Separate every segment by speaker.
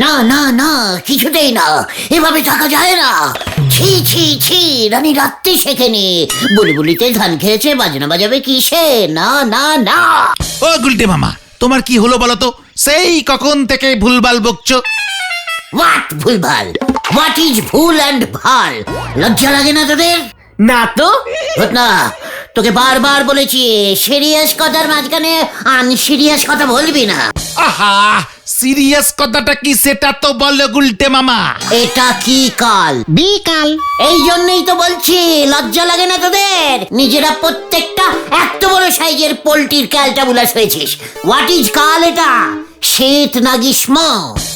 Speaker 1: না না না, কিছুতেই না, এভাবে থাকা যায় না। ছি ছি ছি, রানী রাত্রি শেখেনি, বুলবুলিতে ধান খেয়েছে, বাজনা বাজাবে কিসে? না না না।
Speaker 2: ও গুলটে মামা, তোমার কি হলো বলো তো? সেই কখন থেকে ভুলভাল বকছো।
Speaker 1: হোয়াট ভুলভাল? হোয়াট ইজ ভুল অ্যান্ড ভাল? লজ্জা লাগে না তোদের?
Speaker 3: না তো।
Speaker 1: না, তোকে বারবার বলেছি সিরিয়াস কথার মাঝখানে আনসিরিয়াস কথা বলবি না।
Speaker 2: আহা, সিরিয়াস কথাটা কি সেটা তো বলো গুলটে মামা।
Speaker 1: এটা কি কাল?
Speaker 4: বিকাল।
Speaker 1: এই জন্যই তো বলছি, লজ্জা লাগে না তোদের? নিজেরা প্রত্যেকটা এত বড় সাইজের পোল্ট্রির ক্যালটাবুলাস হয়েছিস। হোয়াট ইজ কাল এটা? শীত না গ্রীষ্ম?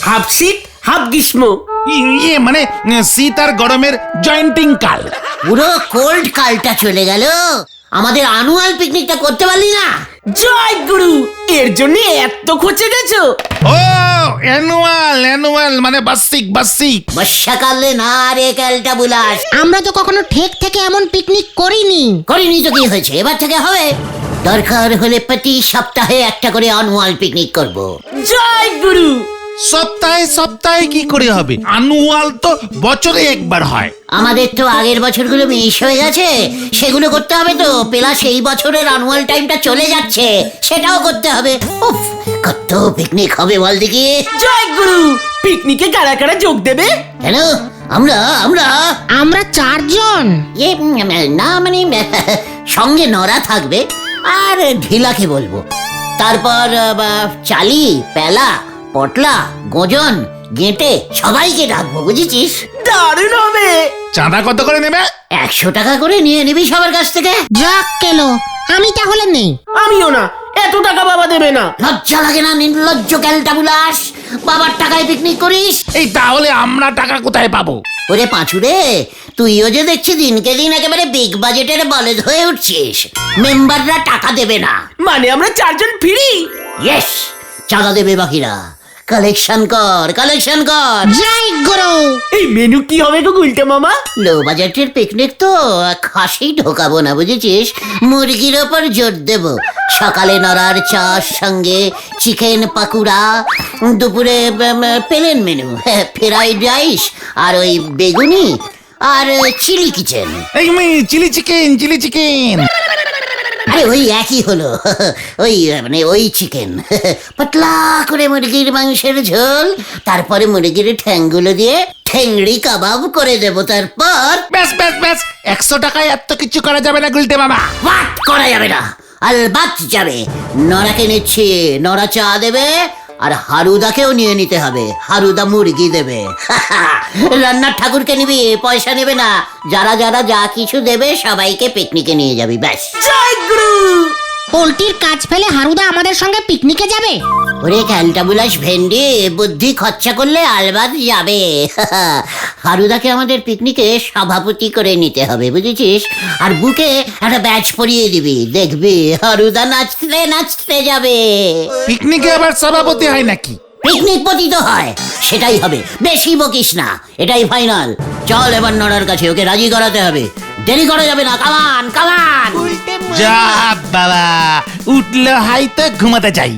Speaker 3: হাফ শীত হাফ গ্রীষ্ম।
Speaker 2: ইয়ে মানে শীত আর গরমের জয়েন্টিং কাল।
Speaker 1: পুরো কোল্ড কালটা চলে গেল। আমাদের অ্যানুয়াল পিকনিকটা করতে পারলি না?
Speaker 3: জয় গুরু, এর জন্য এত খরচে গেছো?
Speaker 2: ও অ্যানুয়াল মানে বার্ষিক।
Speaker 1: বর্ষাকালে না রে ক্যালটাবুলাস।
Speaker 4: আমরা তো কখনো ঠেক থেকে এমন পিকনিক করিনি।
Speaker 1: করিনি তো কি হয়েছে, এবার থেকে হবে। দরকার হলে প্রতি সপ্তাহে একটা করে অ্যানুয়াল পিকনিক করব।
Speaker 3: জয় গুরু।
Speaker 2: সপ্তাহে কি করে হবে? অ্যানুয়াল তো বছরে একবার হয়।
Speaker 1: আমাদের তো আগের বছরগুলো মিস হয়ে গেছে, সেগুলো করতে হবে তো। প্লাস এই বছরের অ্যানুয়াল টাইমটা চলে যাচ্ছে, সেটাও করতে হবে। উফ, কত পিকনিক হবে বল দেখি।
Speaker 3: জয় গুরু, পিকনিকে কারা কারা যোগ দেবে?
Speaker 1: কেন? আমরা আমরা
Speaker 4: আমরা 4 জন।
Speaker 1: না মানে সঙ্গে নরা থাকবে আর ঢিলাকে বলবো। তারপর চালি, পেলা, পটলা, গজন, গেঁটে সবাইকে ডাকবো, বুঝেছিস?
Speaker 3: দারুণ হবে।
Speaker 2: চাঁদা কত করে নেবে?
Speaker 1: 100 টাকা করে নিয়ে নিবি সবার কাছ থেকে।
Speaker 4: যাক কেলো, আমি তাহলে নেই।
Speaker 3: আমিও না, এত টাকা বাবা দেবে না।
Speaker 1: লজ্জা লাগে না নির্লজ্জ ক্যালটাবুলাস? বাবার টাকায় পিকনিক করিস?
Speaker 2: এই তাহলে আমরা টাকা কোথায় পাবো?
Speaker 1: ওরে পাঁচুরে, তুইও যে দেখছি দিনকে দিন একেবারে বিগ বাজেটের বলদ হয়ে উঠছিস। মেম্বাররা টাকা দেবে না
Speaker 3: মানে আমরা 4 জন ফ্রি?
Speaker 1: ইয়েস, চাঁদা দেবে বাকিরা। কালেকশন কর।
Speaker 4: জয় গুরু।
Speaker 3: এই মেনু কি হবে গো গুলটে মামা?
Speaker 1: লো বাজেটের পিকনিক তো, খাসি ঢোকাবো না, বুঝেছিস? মুরগির ওপর জোর দেব। সকালে নড়ার চার সঙ্গে চিকেন পাকুড়া, দুপুরে প্লেন মেনু, ফ্রাইড রাইস আর ওই বেগুনি আর চিলি কিচেন।
Speaker 2: এই চিলি চিকেন।
Speaker 1: আরে ওই একই হলো, ওই মানে ওই চিকেন। পাতলা করে মুরগির মাংসের ঝোল, তারপরে মুরগির ঠ্যাংগুলো দিয়ে ঠ্যাংড়ি কাবাব করে দেবো। তারপর
Speaker 2: ব্যাস 100 টাকায় এত কিছু করা যাবে না গুলটে মামা।
Speaker 1: বাট করা যাবে না, আলবাত যাবে। নরাকে নিচ্ছি, নরা চা দেবে আর হারুদাকেও নিয়ে নিতে হবে। হারুদা মুরগি দেবে। রান্নার ঠাকুরকে নিবি, পয়সা নেবে না। যারা যারা যা কিছু দেবে সবাইকে পিকনিকে নিয়ে যাবি, ব্যাস।
Speaker 3: জয় গুরু।
Speaker 4: পোল্ট্রির কাজ ফেলে হারুদা আমাদের সঙ্গে পিকনিকে যাবে?
Speaker 1: ওরে ক্যালটাবুলাস ভেন্ডি, বুদ্ধি খরচা করলে আলবাদ যাবে। হারুদাকে আমাদের পিকনিকে সভাপতি করে নিতে হবে, বুঝেছিস? আর বুকে একটা ব্যাচ পরিয়ে দিবি, দেখবি হারুদা নাচতে নাচতে যাবে।
Speaker 2: পিকনিকে আবার সভাপতি হয় নাকি?
Speaker 1: পিকনিক পতি তো হয়, সেটাই হবে। বেশি বকিস না, এটাই ফাইনাল। চল এবার নড়ার কাছে, ওকে রাজি করাতে হবে। দেরি করা যাবে না। কামান।
Speaker 2: যা বাবা, উঠলো হাই তো ঘুমাতে যাই।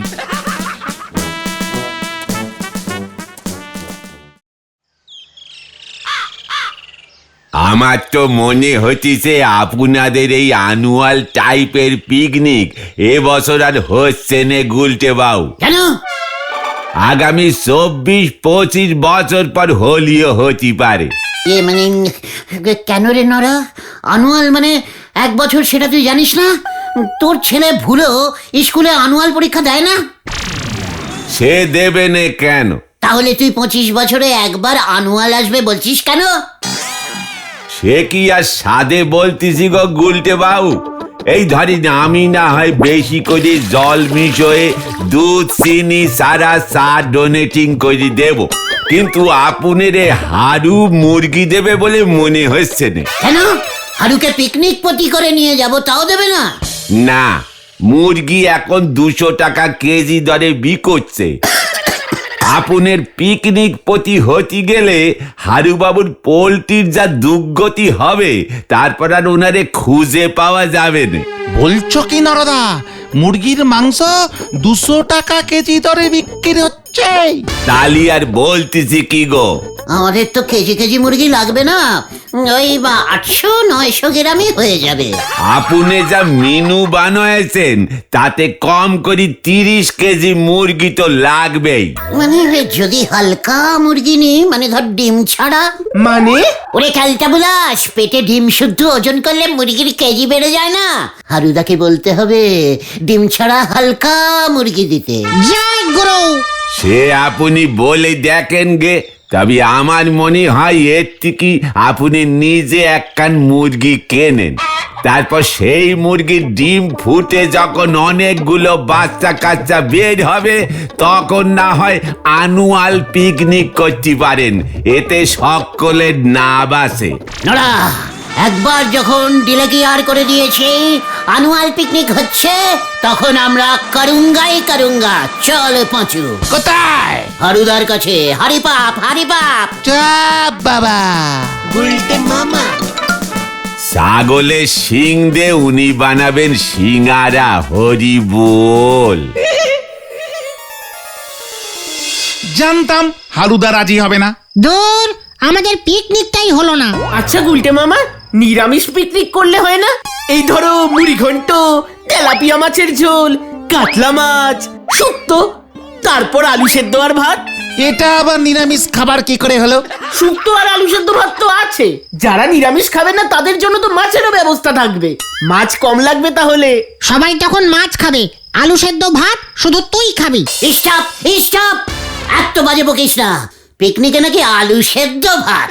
Speaker 5: আমার তো মনে হচ্ছে আপনাদের এই অ্যানুয়াল টাইপের পিকনিক এবছর আর হচ্ছে না গুলটে বাবু।
Speaker 1: কেন?
Speaker 5: আগামী 24-25 বছর পর হোলিও হতে পারে।
Speaker 1: মানে কেন রে নরা? অ্যানুয়াল মানে 1 বছর, সেটা তুই জানিস না? তোর ছেলে ভুলো স্কুলে অ্যানুয়াল পরীক্ষা দেয় না?
Speaker 5: সে দেবে না কেন?
Speaker 1: তাহলে তুই 25 বছরে একবার অ্যানুয়াল আসবে বলছিস কেন?
Speaker 5: সে কি আর সাদে বলতেছি গো গুলটে বাবু। এই ধরি না, আমি না হয় বেশি করে জল মিশিয়ে দুধ চিনি সারা চা ডোনেটিং করে দেব, কিন্তু আপনারে হারু মুরগি দেবে বলে মনে হচ্ছে না।
Speaker 1: কেন? হারুকে পিকনিক পতি করে নিয়ে যাব, তাও দেবে না?
Speaker 5: না, মুরগি এখন 200 টাকা কেজি দরে বিকোচ্ছে। আপনের পিকনিক প্রতি হতে গেলে হারুবাবুর পোলট্রির যা দুর্গতি হবে তারপর আর ওনারে খুঁজে পাওয়া যাবে না।
Speaker 2: বলছো কি নরদা, মুরগির মাংস 200 টাকা কেজি দরে বিক্রি হচ্ছে?
Speaker 5: তালি আর বলতেছি কি গো,
Speaker 1: আমাদের তো কেজি কেজি মুরগি লাগবে না, ওই 800-900 গ্রামই হয়ে যাবে।
Speaker 5: আপনি যা মেনু বানাইছেন তাতে কম করে 30 কেজি মুরগি তো লাগবেই।
Speaker 1: মানে যদি হালকা মুরগি নি, মানে ধর ডিম ছাড়া।
Speaker 3: মানে
Speaker 1: ওরে ক্যালটা বুলাস, পেটে ডিম শুদ্ধ ওজন করলে মুরগির কেজি বেড়ে যায় না। হারুদাকে বলতে হবে ডিম ছাড়া হালকা মুরগি দিতে।
Speaker 4: জয় গুরু।
Speaker 5: সে আপনি বলে দেখেন গে, তবে আমার মনে হয় এর থেকে আপনি নিজে একখান মুরগি কেনেন, তারপর সেই মুরগির ডিম ফুটে যখন অনেকগুলো বাচ্চা কাচ্চা বের হবে তখন না হয় অ্যানুয়াল পিকনিক করতে পারেন, এতে সকলের না বাসে।
Speaker 1: নড়া, একবার যখন ডিলেকিয়ার করে দিয়েছি অ্যানুয়াল পিকনিক হচ্ছে, তখন আমরা করুঙ্গা। চল পাঁচু।
Speaker 2: কোথায়?
Speaker 1: হারুদার কাছে। হারিপাপ।
Speaker 2: চাপ বাবা।
Speaker 5: ছাগলের শিং দিয়ে উনি বানাবেন সিঙ্গারা। হরি বল।
Speaker 2: জানতাম হারুদা রাজি হবে না।
Speaker 4: দূর, আমাদের পিকনিকটাই হলো না।
Speaker 3: আচ্ছা গুলটে মামা, নিরামিষ পিকনিক করলে হয় না? এই ধরো মুড়ি ঘন্ট, তেলাপিয়া মাছের ঝোল, কাতলা মাছ, শুক্তো, তারপর আলু সেদ্ধ আর ভাত।
Speaker 2: এটা আবার নিরামিষ খাবার কি করে হলো?
Speaker 3: শুক্তো আর আলু সেদ্ধ ভাত তো আছে, যারা নিরামিষ খাবে না তাদের জন্য তো মাছেরও ব্যবস্থা থাকবে। মাছ কম লাগবে তাহলে।
Speaker 4: সবাই তখন মাছ খাবে, আলু সেদ্ধ ভাত শুধু তুই খাবি।
Speaker 1: স্টপ, এত বাজে বকিস না। পিকনিকে নাকি আলু সেদ্ধ ভাত?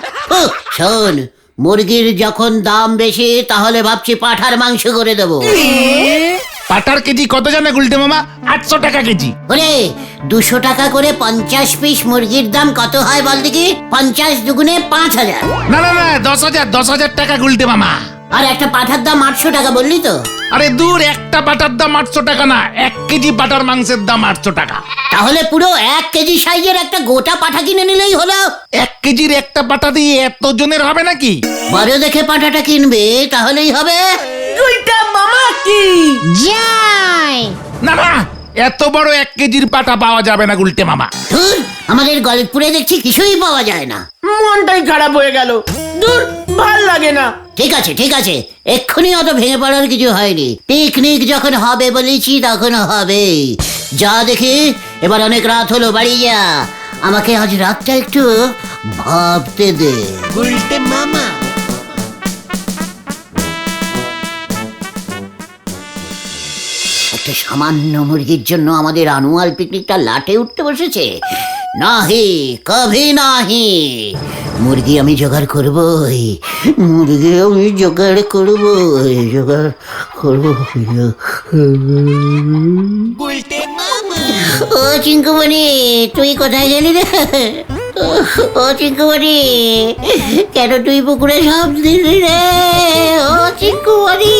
Speaker 1: শোন, মুরগির যখন দাম বেশি তাহলে ভাবছি পাঠার মাংস করে দেবো।
Speaker 2: পাটার কেজি কত জানে গুলটে মামা? 800 টাকা কেজি।
Speaker 1: ওরে 200 টাকা করে 50 পিস মুরগির দাম কত হয় বল দেখি? 50 দুগুণে 5000।
Speaker 2: না 10,000 টাকা গুলটে মামা।
Speaker 1: আর একটা পাঠার দাম 800 টাকা বললি তো?
Speaker 2: আরে দূর, একটা পাটার দাম 800 টাকা না, 1 কেজি পাটার মাংসের দাম 800 টাকা।
Speaker 1: তাহলে পুরো 1 কেজি সাইজের একটা গোটা পাঠা কিনে নিলেই হলো।
Speaker 2: 1 কেজির একটা পাটা দিয়ে এত জনের হবে নাকি?
Speaker 1: বড় দেখে পাঠাটা কিনবে, তাহলেই হবে।
Speaker 3: গুলটা মামা কি
Speaker 4: জয়।
Speaker 2: না, এত বড় 1 কেজির পাটা পাওয়া যাবে না গুলটে মামা।
Speaker 1: ধুর, আমাদের গলতপুরে দেখছি কিছুই পাওয়া যায় না।
Speaker 3: মনটাই খারাপ হয়ে গেল। দূর, ভাল লাগে না।
Speaker 1: ঠিক আছে, এক্ষুনি অত ভেঙে পড়ার কিছু হয়নি। পিকনিক যখন হবে বলেছি তখন হবে। যা দেখি, এবার অনেক রাত হলো, বাড়ি যা। আমাকে আজ রাতটা একটু ভাবতে দে। একটা সামান্য মুরগির জন্য আমাদের অ্যানুয়াল পিকনিকটা লাটে উঠতে বসেছে। নাহি, কভি নাহি। মুরগি আমি জোগাড় করবই, ও চিঙ্কুমণি, তুই কোথায় গেলি রে? ও চিঙ্কুমণি, কেন তুই পুকুরে সব দিলি রে? ও চিঙ্কুমণি।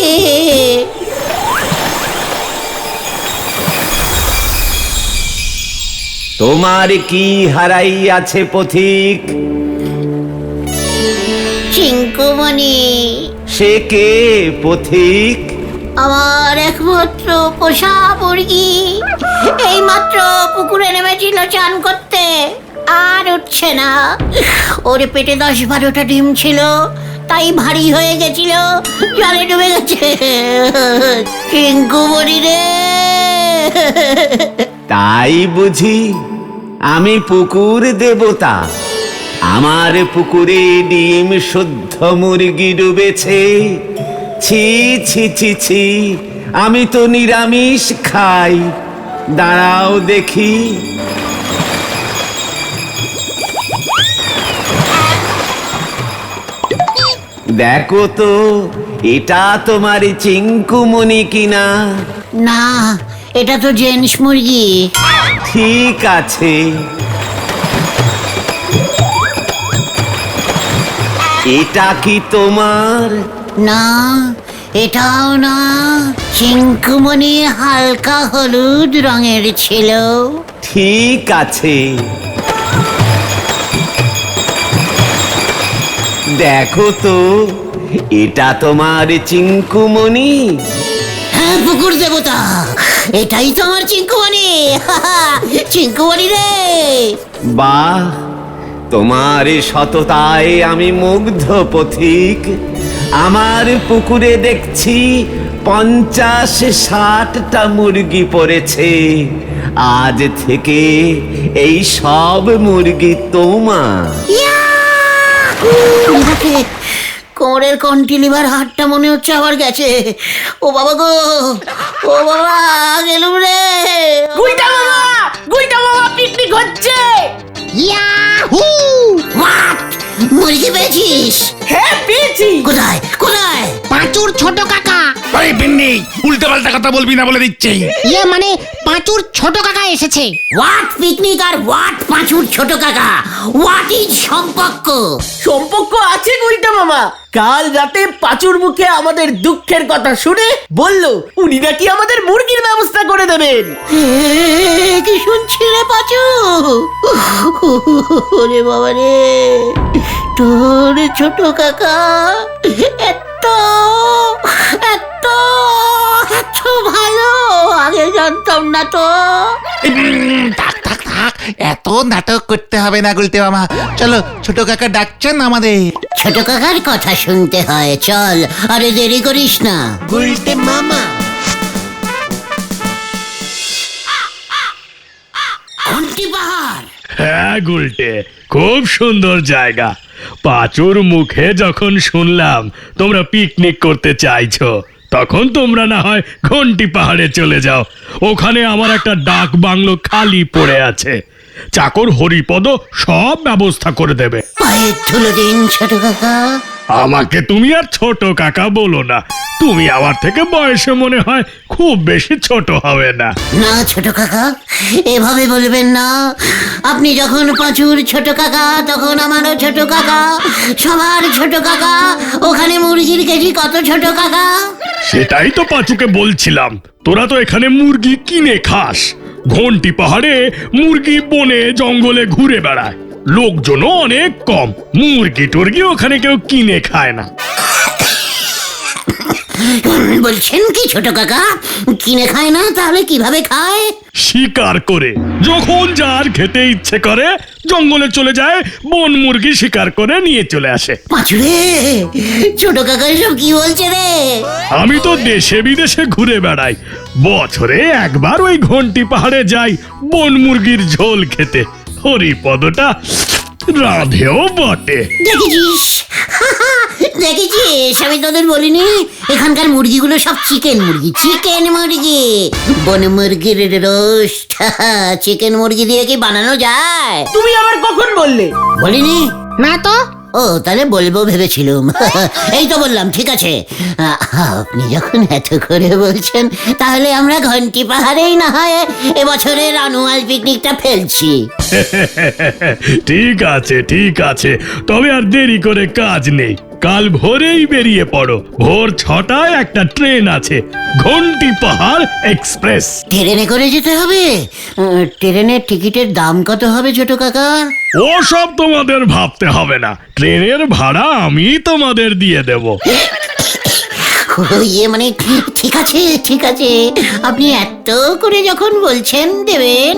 Speaker 5: তোমার কি হারাই আছে পথিক?
Speaker 1: চিঙ্কুমণি।
Speaker 5: সে কে পথিক?
Speaker 1: আমার একমাত্র পোষা মুরগি এই মাত্র পুকুরে নেমেছিল চান করতে, আর উঠছে না। ওর পেটে 10-12টা ডিম ছিল, তাই ভারী হয়ে গেছিল, জলে ডুবে গেছে। চিঙ্কুমণি রে।
Speaker 5: তাই বুঝি? আমি পুকুর দেবতা, আমার পুকুরে ডিম শুদ্ধ মুরগি ডুবেছে। ছি ছি ছি ছি, আমি তো নিরামিষ খাই। দাঁড়াও দেখি। দেখো তো, এটা তোমার চিঙ্কুমণি কিনা?
Speaker 1: না, এটা তো জেন্টস মুরগি।
Speaker 5: ঠিক আছে, এটা কি তোমার?
Speaker 1: না, এটাও না। চিঙ্কুমণি হালকা হলুদ রঙের ছিল।
Speaker 5: ঠিক আছে, দেখো তো, এটা তোমার চিঙ্কুমণি।
Speaker 1: হ্যাঁ পুকুর দেবতা, এটাই তো আমার চিঙ্কুমণি। চিঙ্কুমণি রে।
Speaker 5: বাহ, তোমার সততায় আমি মুগ্ধ পথিক। আমার পুকুরে দেখছি 50-60টা মুরগি পড়েছে। আজ থেকে এই সব মুরগি তোমার।
Speaker 1: দেখে কোমরের কন্টিলিভার হাটটা মনে হচ্ছে আবার গেছে। ও বাবা গো, ও বাবা গেলুম রে।
Speaker 3: গুলটা মামা পিকনিক হচ্ছে।
Speaker 4: ইয়াহু!
Speaker 1: What? মুরগি পেয়েছিস?
Speaker 3: হ্যাঁ পেয়েছি।
Speaker 1: কোথায় কোথায়?
Speaker 4: পাঁচুর ছোট কাকা।
Speaker 2: আরে বিন্নি, উল্টো পাল্টা কথা বলবি না বলে দিচ্ছি।
Speaker 4: ইয়ে মানে পাঁচুর ছোট কাকা এসেছে।
Speaker 1: হোয়াট পিকনিক আর হোয়াট পাঁচুর ছোট কাকা? হোয়াট ইজ সম্পর্ক?
Speaker 3: সম্পর্ক আছে গুলটা মামা। কাল রাতে পাঁচুর মুখে আমাদের দুঃখের কথা শুনে বলল উনি নাকি আমাদের মুরগির ব্যবস্থা করে দেবেন।
Speaker 1: কি শুনছি রে পাঁচু? ওরে বাবা রে, তোর ছোট কাকা এত এত এত ভালো, আগে জানতাম না তো।
Speaker 2: থাক থাক থাক, এত নাটক করতে হবে না গুলটে মামা। চলো, ছোট কাকা ডাকছেন আমাদের।
Speaker 1: ছোট কাকার কথা শুনতে হয়, চল। আরে দেরি করিস না।
Speaker 3: গুলটে মামা।
Speaker 1: ঘন্টি পাহাড়।
Speaker 6: হ্যাঁ গুলটে, খুব সুন্দর জায়গা। পাঁচুর মুখে যখন শুনলাম তোমরা পিকনিক করতে চাইছো, তখন তোমরা না হয় ঘন্টি পাহাড়ে চলে যাও। ওখানে আমার একটা ডাক বাংলো খালি পড়ে আছে। চাকর হরিপদ সব ব্যবস্থা করে দেবে।
Speaker 1: পায়ের ধুলো দিন ছোট কাকা।
Speaker 6: আমাকে তুমি আর ছোট কাকা বলো না, তুমি আমার থেকে বয়সে মনে হয় খুব বেশি ছোট হবে না।
Speaker 1: না ছোট কাকা, এভাবে বলবেন না। আপনি যখন পাঁচুর ছোট কাকা, তখন আমারও ছোট কাকা, সবার ছোট কাকা। ওখানে মুরগির কেজি কত ছোট কাকা?
Speaker 6: সেটাই তো পাঁচুকে বলছিলাম, তোরা তো এখানে মুরগি কিনে খাস। ঘন্টি পাহাড়ে মুরগি বনে জঙ্গলে ঘুরে বেড়ায়, লোকজনও অনেক কম। মুরগি টুরগি ওখানে কেউ কিনে খায় না।
Speaker 1: বলছেন কি ছোট কাকা? কিনে খায় না? তাহলে কিভাবে খায়?
Speaker 6: শিকার করে। যখন যার খেতে ইচ্ছে করে জঙ্গলে চলে যায়, বন মুরগি শিকার করে নিয়ে চলে আসে।
Speaker 1: পাঁচুরে, ছোট কাকা এসব কি বলছে রে?
Speaker 6: আমি তো দেশে বিদেশে ঘুরে বেড়াই, বছরে একবার ওই ঘন্টি পাহাড়ে যাই বন মুরগির ঝোল খেতে। হরিপদটা রাধেও বটে।
Speaker 1: দেখেছিস দেখেছিস, আমি তোদের বলিনি এখানকার মুরগিগুলো সব চিকেন মুরগি। চিকেন মুরগি, বন মুরগির রোস্ট। চিকেন মুরগি দিয়ে কি বানানো যায়?
Speaker 3: তুমি আবার কখন বললে?
Speaker 1: বলিনি?
Speaker 4: না তো।
Speaker 1: ও তাহলে বলবো ভেবেছিলাম। এই তো বললাম, ঠিক আছে। আপনি যখন এত করে বলছেন, তাহলে আমরা ঘন্টি পাহাড়েই না হয় এবছরের অ্যানুয়াল পিকনিকটা ফেলছি।
Speaker 6: ঠিক আছে ঠিক আছে, তবে আর দেরি করে কাজ নেই। কাল ভোরেই বেরিয়ে পড়ো। ভোর 6টায় একটা ট্রেন আছে, ঘন্টি পাহাড় এক্সপ্রেস।
Speaker 1: ট্রেনে করে যেতে হবে? ট্রেনের টিকিটের দাম কত হবে ছোট কাকা?
Speaker 6: ও সব তোমাদের ভাবতে হবে না, ট্রেনের ভাড়া আমি তোমাদের দিয়ে দেব।
Speaker 1: ইয়ে মানে ঠিক আছে ঠিক আছে, আপনি এত করে যখন বলছেন দেবেন।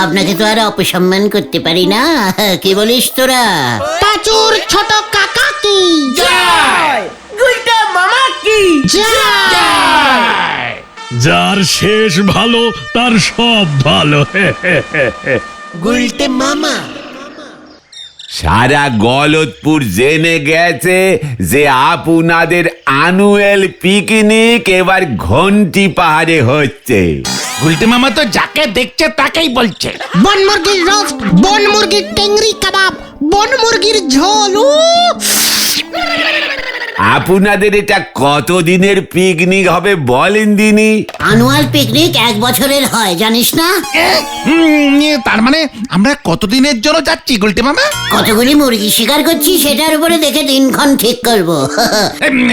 Speaker 1: আপনাকে তো আর অপসম্মান করতে পারি না। কি বলিস তোরা?
Speaker 4: পাঁচুর ছোট কাকা কি
Speaker 3: জয়! গুলটে মামা কি
Speaker 4: জয়!
Speaker 6: যার শেষ ভালো তার সব ভালো।
Speaker 3: গুলটে মামা।
Speaker 5: সারা গলতপুর জেনে গেছে যে আপনাদের অ্যানুয়াল পিকনিক এবার ঘন্টি পাহাড়ে হচ্ছে।
Speaker 2: গুলটে মামা তো যাকে দেখছে তাকেই বলছে।
Speaker 4: বন মুরগির রোস্ট, বন মুরগির টেংরি কাবাব, বন মুরগির ঝোল।
Speaker 5: আপনাদের এটা কতদিনের পিকনিক হবে বলেন দিনি?
Speaker 1: আনুয়াল পিকনিক 1 বছরের হয়, জানিস না?
Speaker 2: তার মানে আমরা কতদিনের জন্য যাচ্ছি গুলটে মামা?
Speaker 1: কতগুলি মুরগি শিকার করছি সেটার উপরে দেখে দিনক্ষণ ঠিক করবো।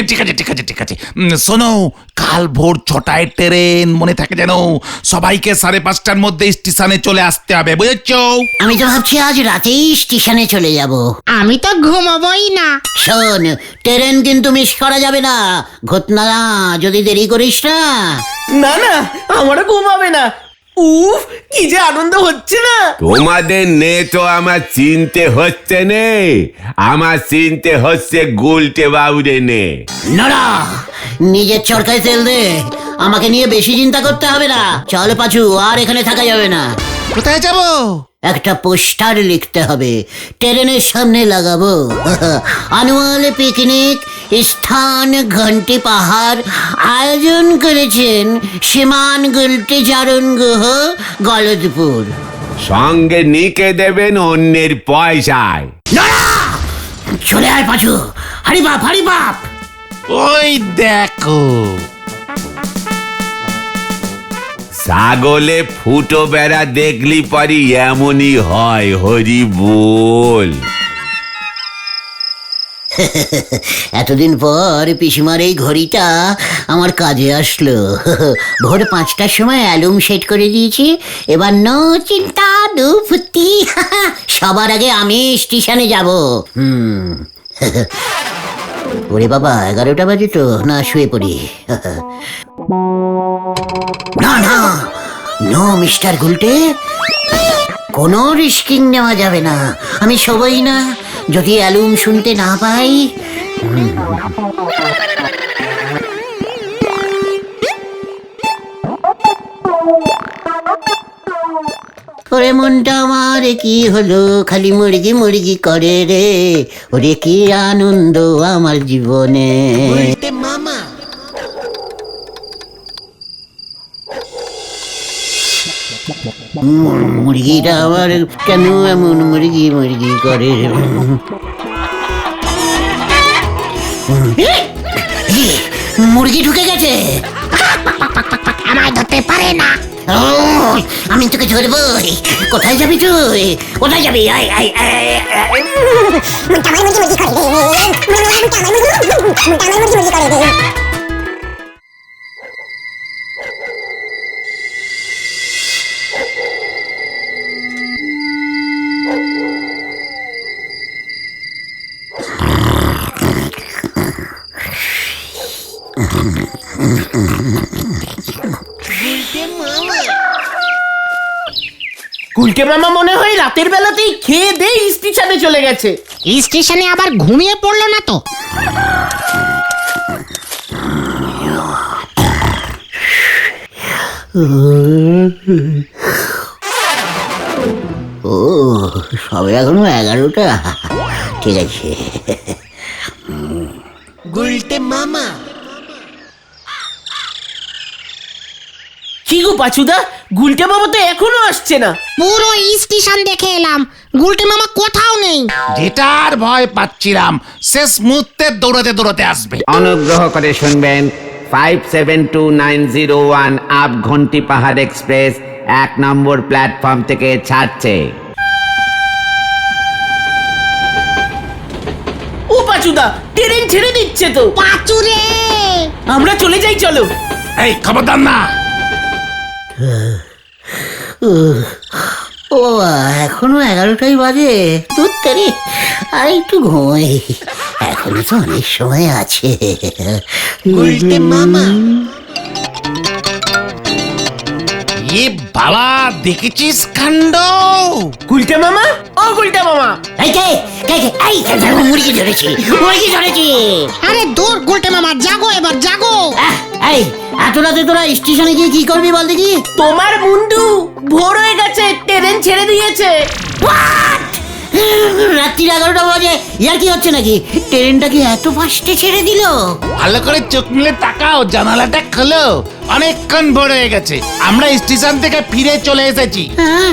Speaker 2: ঠিক আছে ঠিক আছে ঠিক আছে। শোনো, কাল ভোর 6টায় ট্রেন, মনে থাকে যেন। সবাইকে 5:30টার মধ্যে স্টেশনে চলে আসতে হবে, বুঝেছো?
Speaker 1: আমি তো ভাবছি আজ রাতেই স্টেশনে চলে যাব।
Speaker 4: আমি তো ঘুমাবই না।
Speaker 1: শোন, ট্রেন কিন্তু মিস করা যাবে না। ঘটনা যদি দেরি করিস না।
Speaker 3: না না, আমারও ঘুমাবে না। উফ, কি যে আনন্দ হচ্ছে না।
Speaker 5: তোমাদের নে তো আমার চিনতে হচ্ছে নে, আমার চিনতে হচ্ছে গুলটে বাবুরে নে।
Speaker 1: নড়া, নিজের চরকায় তেল দে। আমাকে নিয়ে বেশি চিন্তা করতে হবে না। চল পাচু, আর এখানে থাকা যাবে না।
Speaker 2: কোথায় যাব?
Speaker 1: একটা পোস্টার লিখতে হবে, ট্রেনের সামনে লাগাবো। আনুয়াল পিকনিক, স্থান ঘন্টি পাহাড়, আয়োজন করেছেন সীমান গুলটি চারণ গুহ, গলদপুর।
Speaker 5: সঙ্গে নিকে দেবেন অন্যের পয়সায়।
Speaker 1: নড়া, চলে আয় পাচু। হারি বাপ, হারি বাপ।
Speaker 2: ওই দেখো,
Speaker 5: ছাগলে ফুটো বেড়া দেখলি পারি এমনই হয়, হরি বল।
Speaker 1: এতদিন পর পিসিমার এই ঘড়িটা আমার কাজে আসলো। ভোর 5টার সময় অ্যালুম সেট করে দিয়েছি। এবার নো চিন্তা নো ফুর্তি। সবার আগে আমি স্টেশনে যাব। ওরে বাবা, 11টা বাজে তো, না শুয়ে পড়ি। না না, নো মিস্টার গুলটে, কোনো রিস্কিং নেওয়া যাবে না। আমি শোবই না যদি অ্যালুম শুনতে না পাই। ওরে মনটা আমার কি হলো, খালি মুরগি মুরগি করে রে। ওরে কি আনন্দ আমার জীবনে। মুরগিটা আমার কেন এমন মুরগি মুরগি করে? মুরগি ঢুকে গেছে।
Speaker 4: আমায় ধরতে পারে না।
Speaker 1: ও, আমি তোকে ধরবই। কোথায় যাবি তুই? কোথায় যাবি? আয় আয় আয়।
Speaker 3: গুলটে মামা মনে হয় রাতের বেলাতেই খেয়ে দিয়ে স্টেশনে চলে গেছে।
Speaker 4: স্টেশনে আবার ঘুমিয়ে পড়লো না তো?
Speaker 1: ও, সবে এখনো 11টা। ঠিক আছে।
Speaker 3: কি গো পাচুদা, গুলটে মামা তো এখনো আসছে না।
Speaker 4: পুরো স্টেশন দেখে এলাম, গুলটে মামা কোথাও নেই।
Speaker 2: যেটার ভয় পাচ্ছিলাম, শেষ মুহূর্তে দৌড়াতে দৌড়াতে আসবে।
Speaker 7: অনুগ্রহ করে শুনবেন, 572901 আপ ঘন্টি পাহাড় এক্সপ্রেস 1 নম্বর প্ল্যাটফর্ম থেকে ছাড়ছে।
Speaker 3: ও পাচুদা, ট্রেন ছেড়ে দিচ্ছে তো।
Speaker 4: পাচুরে,
Speaker 3: আমরা চলে যাই, চলো।
Speaker 2: এই খবরদার না।
Speaker 1: ও, এখনো 11টাই বাজে। তোর তারি, আর একটু ঘুমাই। এখনো তো অনেক সময় আছে।
Speaker 2: এ বাবা, দেখেছিস কাণ্ড?
Speaker 3: গুলটে মামা, ও গুলটে মামা।
Speaker 1: এই কে, কে, কে? এই, মুরগি ধরেছি, মুরগি ধরেছি।
Speaker 4: আরে দূর গুলটে মামা, জাগো এবার জাগো।
Speaker 1: এই, এত রাতে তোরা স্টেশনে গিয়ে কি করবি বল দেখি?
Speaker 3: তোমার মুন্ডু ভোর হয়ে গেছে, ট্রেন ছেড়ে দিয়েছে।
Speaker 1: রাত্রি 11টা বাজে, ইয়ার কি হচ্ছে নাকি? ট্রেনটা কি এত ফাস্টে ছেড়ে দিল?
Speaker 2: ভালো করে চোখ মিলে তাকাও, জানালাটা খোলো। অনেকক্ষণ ভোর হয়ে গেছে, আমরা স্টেশন থেকে ফিরে চলে এসেছি।
Speaker 1: হ্যাঁ,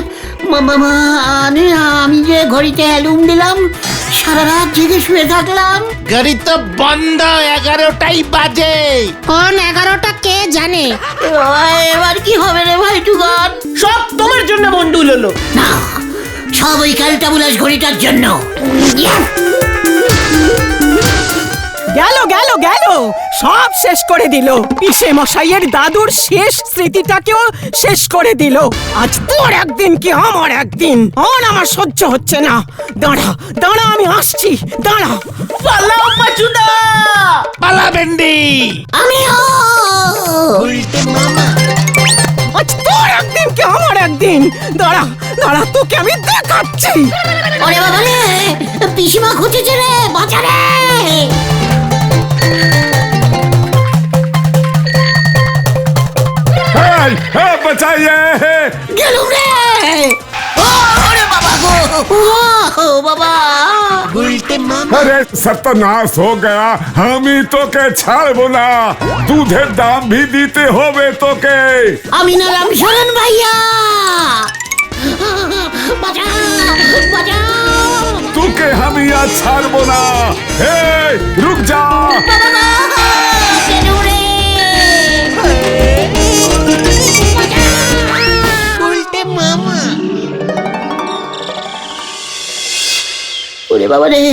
Speaker 1: আমি যে ঘড়িতে অ্যালুম দিলাম সারা রাত জেগে শুয়ে থাকলাম।
Speaker 2: গাড়ি তো বন্ধ, 11টাই বাজে।
Speaker 4: কোন 11টা কে জানে?
Speaker 1: এবার কি হবে রে ভাই টুকান?
Speaker 3: সব তোমার জন্য বন্ডুল হলো।
Speaker 1: না, সব ওই ক্যালটাবুলাস ঘড়িটার জন্য।
Speaker 8: গেল গেল গেল, সব শেষ করে দিল। পিসে মশাইয়ের দাদুর শেষ স্মৃতিটাকেও শেষ করে দিল। আজ তোর একদিন কি আমার একদিন, আর আমার সহ্য হচ্ছে না। দাঁড়া দাঁড়া, আমি আসছি, দাঁড়া।
Speaker 3: পালাও পাচুদা।
Speaker 2: পালা ভেন্ডি।
Speaker 1: আমিও।
Speaker 8: আজ তোর একদিন কি আমার একদিন, দাঁড়া দাঁড়া, তোকে আমি দেখাচ্ছি।
Speaker 1: ওরে বাবা রে, পিসিমা ঘুচেছে রে, বাঁচা রে।
Speaker 5: বাঁচাইয়ে
Speaker 1: গেলুম রে। ওরে বাবা গো, ও বাবা।
Speaker 9: अरे सत्यानाश हो गया, আমি তোকে ছাড়বো না। দুধের দাম भी দিতে হবে তোকে।
Speaker 1: আমি না রামশরণ ভাইয়া, বাঁচাও বাঁচাও।
Speaker 9: তোকে আমি আর ছাড়বো না। এই রুক যা।
Speaker 1: বাবা গো, গেলুম রে। ওরে বাবা রে,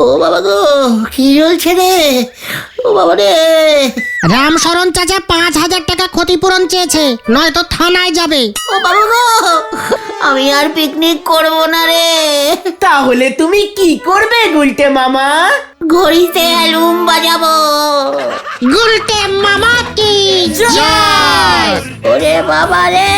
Speaker 1: ও বাবা গো, কি চলছে রে, ও বাবা রে।
Speaker 4: রামশরণ চাচা 5,000 টাকা ক্ষতিপূরণ চেয়েছে, নয়তো থানায় যাবে।
Speaker 1: ও বাবা গো, আমি আর পিকনিক করব না রে।
Speaker 3: তাহলে তুমি কি করবে গুলটে মামা?
Speaker 1: ঘড়িতে অ্যালুম বাজাবো।
Speaker 4: গুলটে মামা কি জয়।
Speaker 1: ওরে বাবা রে।